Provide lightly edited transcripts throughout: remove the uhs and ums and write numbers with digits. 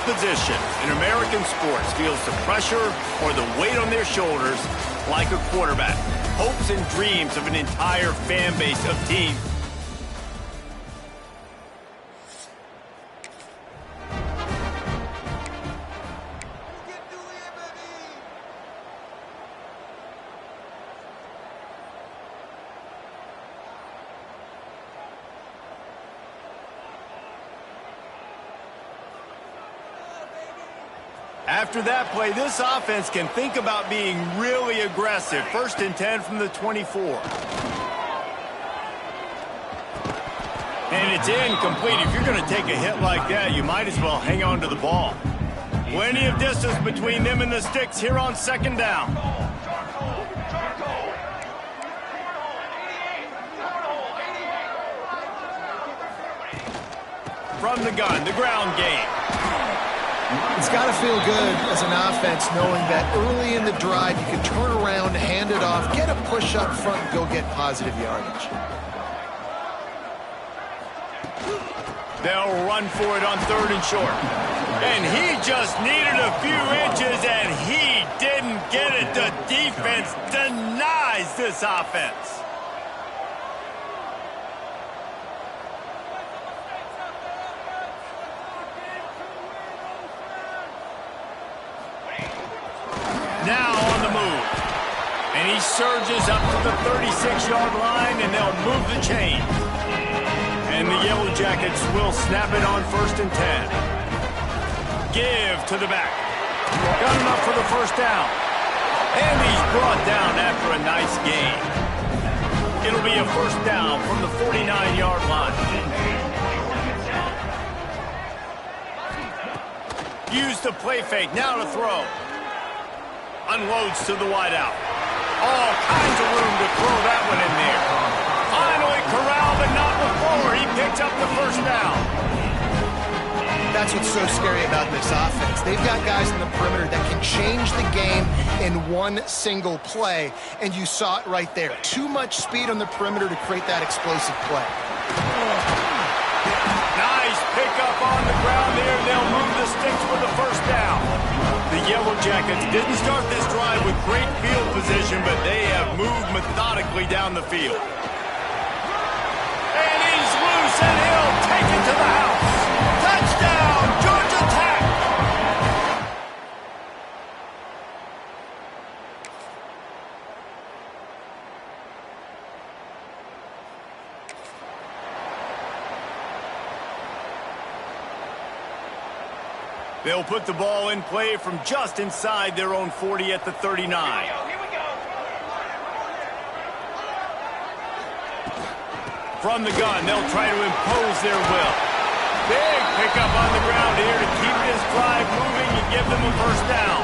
opposition in American sports feels the pressure or the weight on their shoulders like a quarterback. Hopes and dreams of an entire fan base of teams. After that play, this offense can think about being really aggressive. 1st and 10 from the 24. And it's incomplete. If you're going to take a hit like that, you might as well hang on to the ball. Plenty of distance between them and the sticks here on 2nd down. From the gun, the ground game. It's got to feel good as an offense knowing that early in the drive you can turn around, hand it off, get a push up front, and go get positive yardage. They'll run for it on 3rd and short. And he just needed a few inches, and he didn't get it. The defense denies this offense. Now on the move. And he surges up to the 36-yard line, and they'll move the chain. And the Yellow Jackets will snap it on 1st and 10. Give to the back. Got enough for the 1st down. And he's brought down after a nice gain. It'll be a 1st down from the 49-yard line. Use the play fake. Now to throw. Unloads to the wideout. All kinds of room to throw that one in there. Finally corralled, but not before he picks up the 1st down. That's what's so scary about this offense. They've got guys in the perimeter that can change the game in one single play, and you saw it right there. Too much speed on the perimeter to create that explosive play. Nice pickup on the ground there. They'll move the sticks for the 1st down. The Yellow Jackets didn't start this drive with great field position, but they have moved methodically down the field. And he's loose, and he'll take it to the house. Touchdown, Georgia Tech! They'll put the ball in play from just inside their own 40 at the 39. Here we go. From the gun, they'll try to impose their will. Big pickup on the ground here to keep this drive moving and give them a 1st down.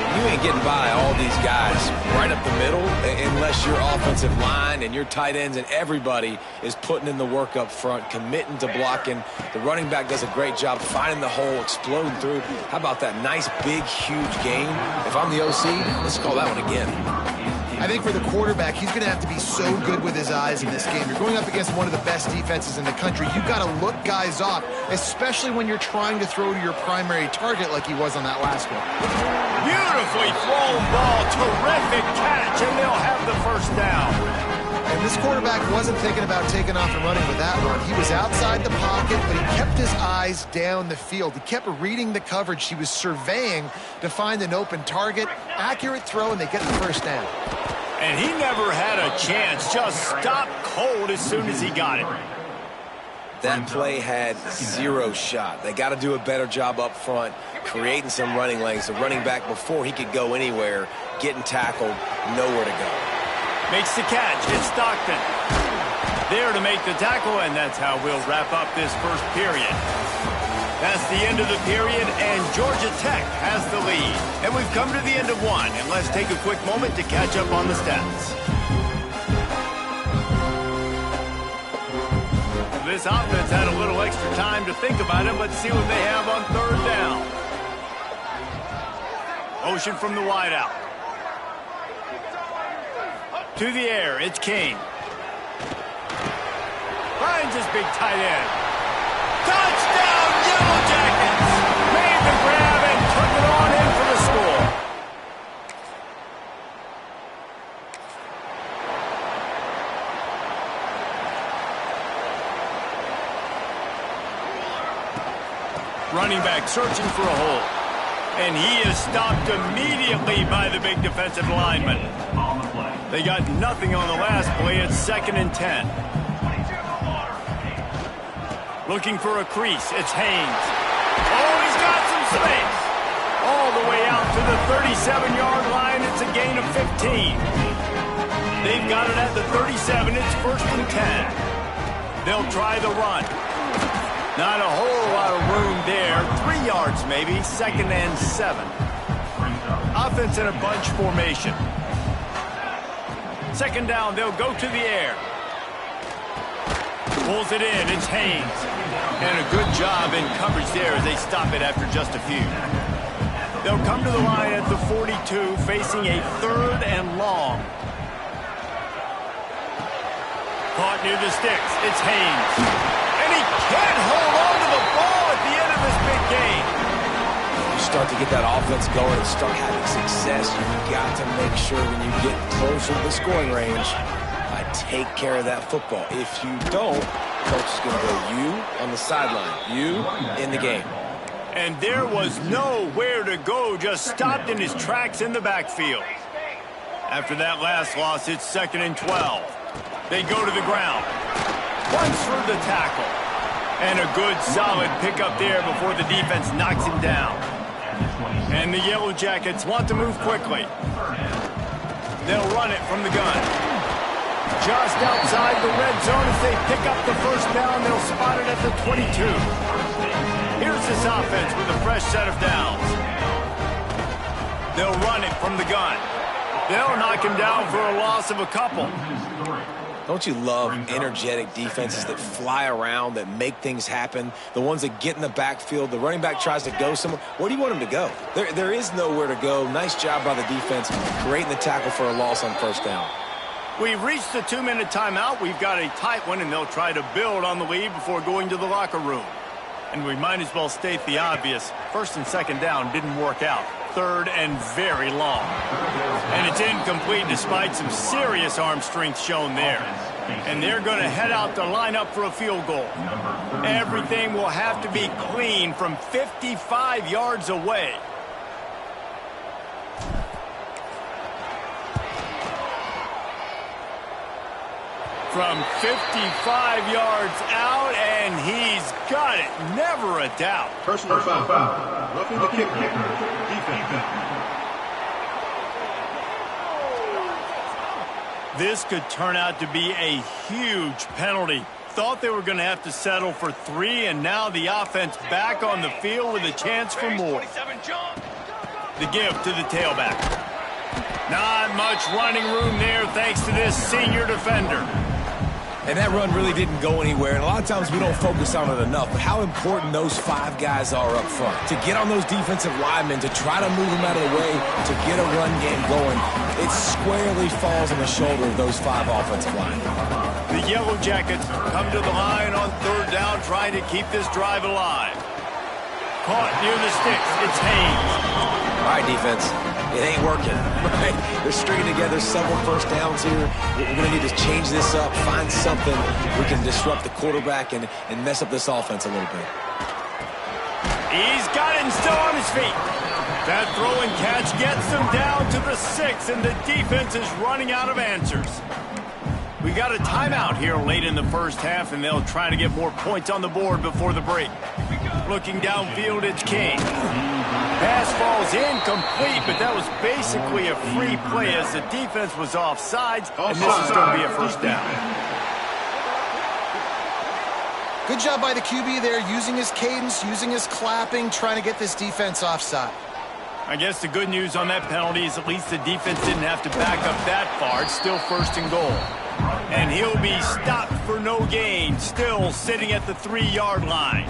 You ain't getting by all these guys right up the middle unless your offensive line and your tight ends and everybody is putting in the work up front, committing to blocking. The running back does a great job finding the hole, exploding through. How about that nice, big, huge gain? If I'm the OC, let's call that one again. I think for the quarterback, he's going to have to be so good with his eyes in this game. You're going up against one of the best defenses in the country. You've got to look guys off, especially when you're trying to throw to your primary target like he was on that last one. Beautifully thrown ball. Terrific catch, and they'll have the 1st down. And this quarterback wasn't thinking about taking off and running with that one. He was outside the pocket, but he kept his eyes down the field. He kept reading the coverage. He was surveying to find an open target. Accurate throw, and they get the 1st down. And he never had a chance. Just stopped cold as soon as he got it. That play had 0 shot. They got to do a better job up front, creating some running lanes. The running back, before he could go anywhere, getting tackled, nowhere to go. Makes the catch. It's Stockton. There to make the tackle, and that's how we'll wrap up this 1st period. That's the end of the period, and Georgia Tech has the lead. And we've come to the end of one, and let's take a quick moment to catch up on the stats. This offense had a little extra time to think about it. Let's see what they have on 3rd down. Motion from the wideout. To the air, it's Kane. Finds his big tight end. Touchdown, Yellow Jackets! Made Running back searching for a hole. And he is stopped immediately by the big defensive lineman. They got nothing on the last play. It's 2nd and 10. Looking for a crease. It's Haynes. Oh, he's got some space. All the way out to the 37-yard line. It's a gain of 15. They've got it at the 37. It's 1st and 10. They'll try the run. Not a whole lot of room there. 3 yards maybe. 2nd and 7. Offense in a bunch formation. 2nd down. They'll go to the air. Pulls it in. It's Haynes. And a good job in coverage there as they stop it after just a few. They'll come to the line at the 42, facing a 3rd and long. Caught near the sticks. It's Haynes. And he can't hold on to the ball at the end of this big game. You start to get that offense going and start having success, you've got to make sure when you get closer to the scoring range, take care of that football. If you don't, coach is going to go you on the sideline, you in the game. And there was nowhere to go, just stopped in his tracks in the backfield. After that last loss, it's 2nd and 12. They go to the ground. Runs through the tackle. And a good, solid pickup there before the defense knocks him down. And the Yellow Jackets want to move quickly. They'll run it from the gun. Just outside the red zone as they pick up the 1st down. They'll spot it at the 22. Here's this offense with a fresh set of downs. They'll run it from the gun. They'll knock him down for a loss of a couple. Don't you love energetic defenses that fly around, that make things happen? The ones that get in the backfield, the running back tries to go somewhere. Where do you want him to go? There is nowhere to go. Nice job by the defense, creating the tackle for a loss on 1st down. We've reached the 2-minute timeout. We've got a tight one, and they'll try to build on the lead before going to the locker room. And we might as well state the obvious. 1st and 2nd down didn't work out. 3rd and very long. And it's incomplete despite some serious arm strength shown there. And they're going to head out to line up for a field goal. Everything will have to be clean from 55 yards away. From 55 yards out, and he's got it. Never a doubt. Personal foul. Roughing the kicker. Defense. This could turn out to be a huge penalty. Thought they were going to have to settle for 3, and now the offense back on the field with a chance for more. The give to the tailback. Not much running room there thanks to this senior defender. And that run really didn't go anywhere, and a lot of times we don't focus on it enough, but how important those 5 guys are up front. To get on those defensive linemen, to try to move them out of the way, to get a run game going, it squarely falls on the shoulder of those 5 offensive linemen. The Yellow Jackets come to the line on 3rd down, trying to keep this drive alive. Caught near the sticks. It's Haynes. All right, defense. It ain't working. Right? They're stringing together several 1st downs here. We're going to need to change this up, find something we can disrupt the quarterback and mess up this offense a little bit. He's got it and still on his feet. That throw and catch gets them down to the 6, and the defense is running out of answers. We got a timeout here late in the 1st half, and they'll try to get more points on the board before the break. Looking downfield, it's King. Pass falls incomplete, but that was basically a free play as the defense was offsides, and this is going to be a 1st down. Good job by the QB there, using his cadence, using his clapping, trying to get this defense offside. I guess the good news on that penalty is at least the defense didn't have to back up that far. It's still 1st and goal. And he'll be stopped for no gain, still sitting at the 3-yard line.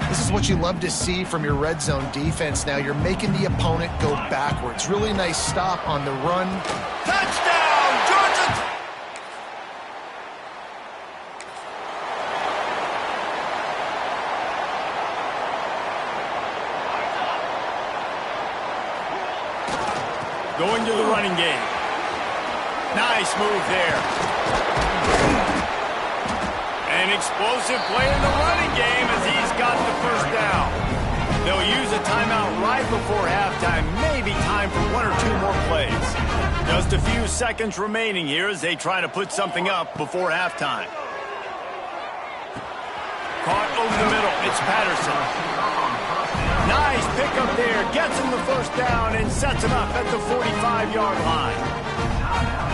This is what you love to see from your red zone defense now. You're making the opponent go backwards. Really nice stop on the run. Touchdown, Georgia! Going to the running game. Nice move there. An explosive play in the running game as he's got the first down. They'll use a timeout right before halftime. Maybe time for one or two more plays. Just a few seconds remaining here as they try to put something up before halftime. Caught over the middle. It's Patterson. Nice pickup there. Gets him the first down and sets him up at the 45-yard line.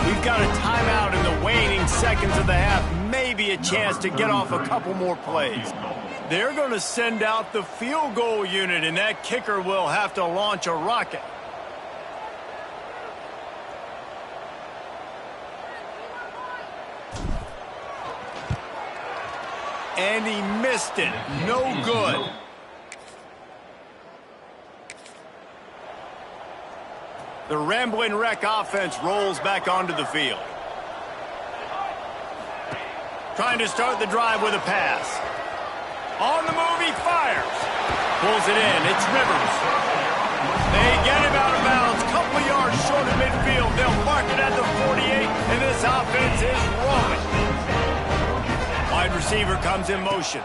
We've got a timeout in the waning seconds of the half. Maybe a chance to get off a couple more plays. They're going to send out the field goal unit, and that kicker will have to launch a rocket. And he missed it. No good. The Rambling Wreck offense rolls back onto the field. Trying to start the drive with a pass. On the move, he fires. Pulls it in. It's Rivers. They get him out of bounds. Couple yards short of midfield. They'll mark it at the 48, and this offense is rolling. Wide receiver comes in motion.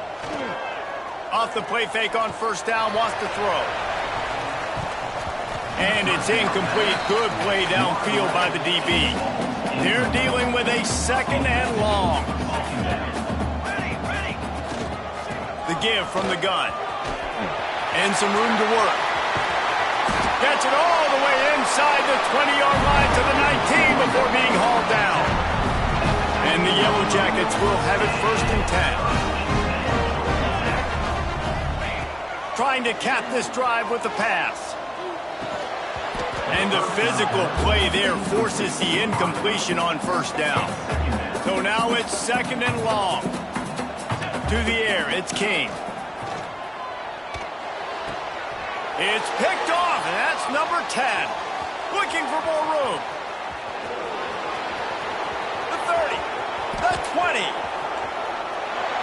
Off the play fake on first down, wants to throw. And it's incomplete. Good play downfield by the DB. They're dealing with a second and long. The give from the gun. And some room to work. Gets it all the way inside the 20-yard line to the 19 before being hauled down. And the Yellow Jackets will have it first and 10. Trying to cap this drive with the pass. And the physical play there forces the incompletion on first down. So now it's second and long. To the air, it's King. It's picked off, and that's number 10. Looking for more room. The 30. The 20.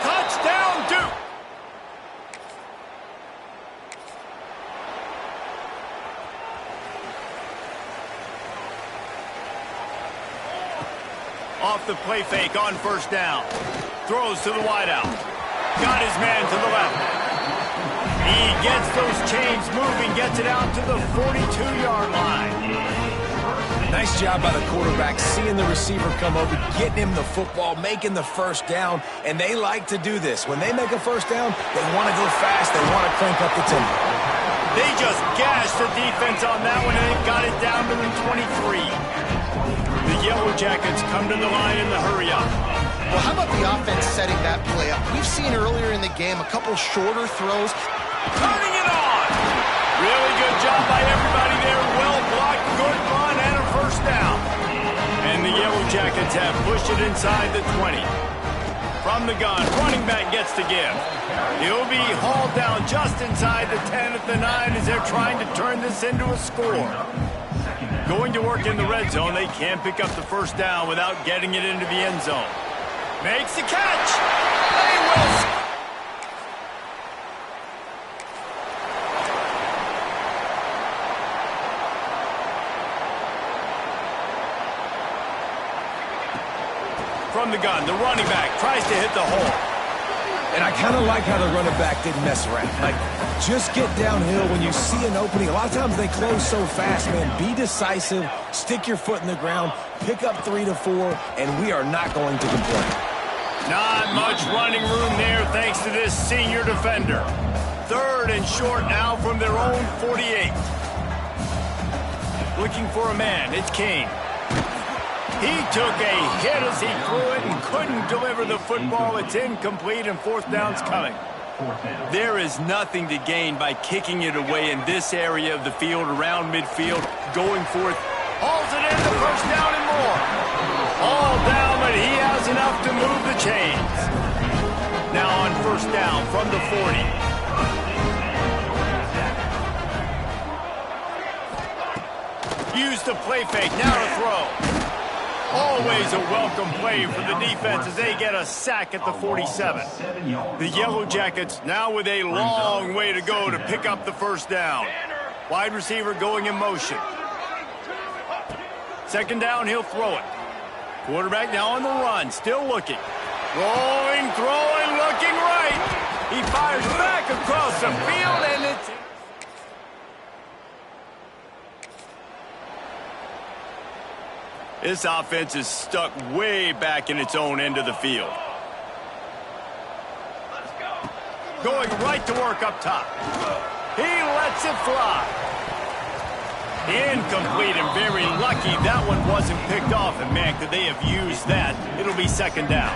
Touchdown, Duke. Off the play fake on first down. Throws to the wideout. Got his man to the left. He gets those chains moving, gets it out to the 42-yard line. Nice job by the quarterback, seeing the receiver come over, getting him the football, making the first down, and they like to do this. When they make a first down, they want to go fast, they want to crank up the tempo. They just gashed the defense on that one, and it got it down to the 23. The Yellow Jackets come to the line in the hurry-up. Well, how about the offense setting that play up? We've seen earlier in the game a couple shorter throws. Turning it on! Really good job by everybody there. Well blocked, good run, and a first down. And the Yellow Jackets have pushed it inside the 20. From the gun, running back gets to give. He'll be hauled down just inside the 10 at the 9 as they're trying to turn this into a score. Going to work in the red zone, they can't pick up the first down without getting it into the end zone. Makes the catch. They will score. From the gun, the running back tries to hit the hole. And I kind of like how the running back didn't mess around. Like, just get downhill when you see an opening. A lot of times they close so fast, man. Be decisive, stick your foot in the ground, pick up 3 to 4, and we are not going to complain. Not much running room there thanks to this senior defender. Third and short now from their own 48. Looking for a man, it's King. He took a hit as he threw it and couldn't deliver the football. It's incomplete and fourth down's coming. There is nothing to gain by kicking it away in this area of the field around midfield. Going for it. Hauls it in the first down and more. All down, but he has enough to move the chains. Now on first down from the 40. Use the play fake. Now to throw. Always a welcome play for the defense as they get a sack at the 47. The Yellow Jackets now with a long way to go to pick up the first down. Wide receiver going in motion. Second down, he'll throw it. Quarterback now on the run, still looking. Throwing, looking right. He fires back across the field, and it's... This offense is stuck way back in its own end of the field. Going right to work up top. He lets it fly. Incomplete, and very lucky that one wasn't picked off. And man, could they have used that? It'll be second down.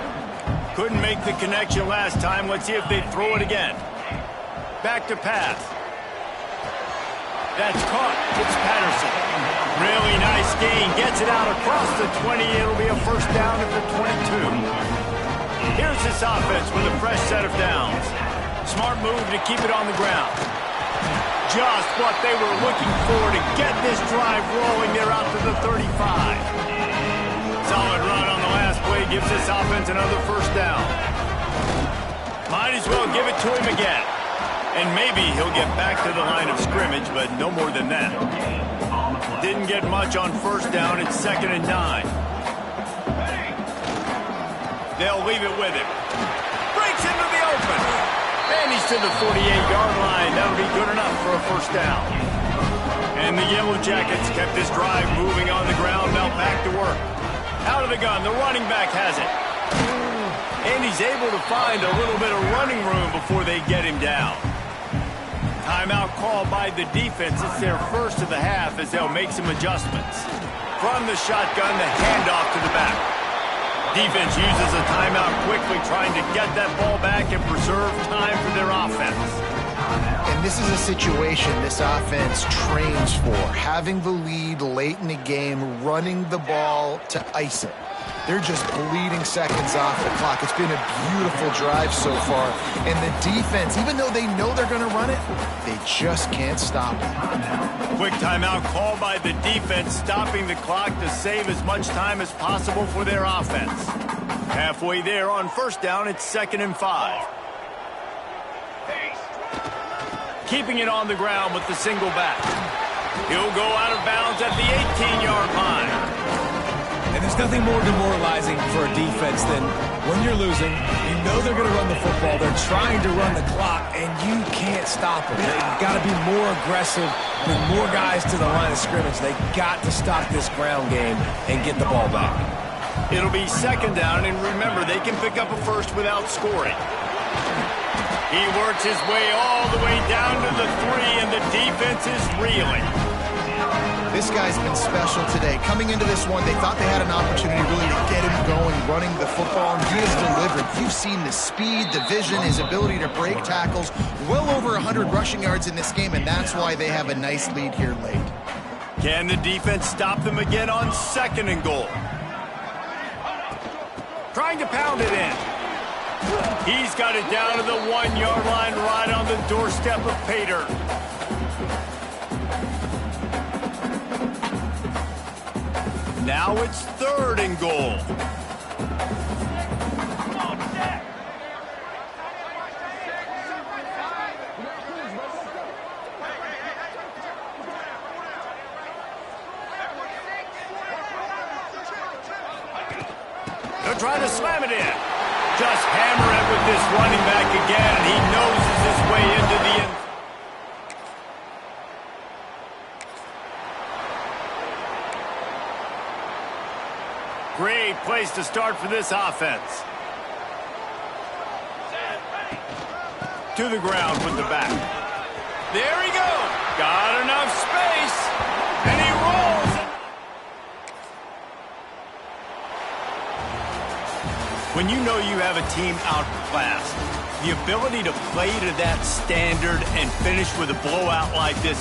Couldn't make the connection last time. Let's see if they throw it again. Back to pass. That's caught. It's Patterson. Really nice gain. Gets it out across the 20. It'll be a first down at the 22. Here's this offense with a fresh set of downs. Smart move to keep it on the ground. Just what they were looking for to get this drive rolling. They're out to the 35. Solid run on the last play gives this offense another first down. Might as well give it to him again. And maybe he'll get back to the line of scrimmage, but no more than that. Didn't get much on first down. It's 2nd and 9. They'll leave it with him. Breaks into the open. And he's to the 48-yard line. That'll be good enough for a first down. And the Yellow Jackets kept this drive moving on the ground. Now back to work. Out of the gun. The running back has it. And he's able to find a little bit of running room before they get him down. Timeout call by the defense. It's their first of the half as they'll make some adjustments. From the shotgun, the handoff to the back. Defense uses a timeout quickly, trying to get that ball back and preserve time for their offense. And this is a situation this offense trains for. Having the lead late in the game, running the ball to ice it. They're just bleeding seconds off the clock. It's been a beautiful drive so far. And the defense, even though they know they're going to run it, they just can't stop it. Quick timeout call by the defense, stopping the clock to save as much time as possible for their offense. Halfway there on first down, it's 2nd and 5. Keeping it on the ground with the single back. He'll go out of bounds at the 18-yard line. And there's nothing more demoralizing for a defense than when you're losing, you know they're going to run the football, they're trying to run the clock, and you can't stop them. They've got to be more aggressive, bring more guys to the line of scrimmage. They've got to stop this ground game and get the ball back. It'll be second down, and remember, they can pick up a first without scoring. He works his way all the way down to the 3, and the defense is reeling. This guy's been special today. Coming into this one, they thought they had an opportunity really to get him going, running the football, and he has delivered. You've seen the speed, the vision, his ability to break tackles. Well over 100 rushing yards in this game, and that's why they have a nice lead here late. Can the defense stop them again on 2nd and goal? Trying to pound it in. He's got it down to the 1-yard line right on the doorstep of pay dirt. Now it's 3rd and goal. They'll try to slam it in. Just hammer it with this running back again, and he noses his way into the end. Great place to start for this offense. To the ground with the back. There he goes. Got enough space. And he rolls. When you know you have a team outclassed, the ability to play to that standard and finish with a blowout like this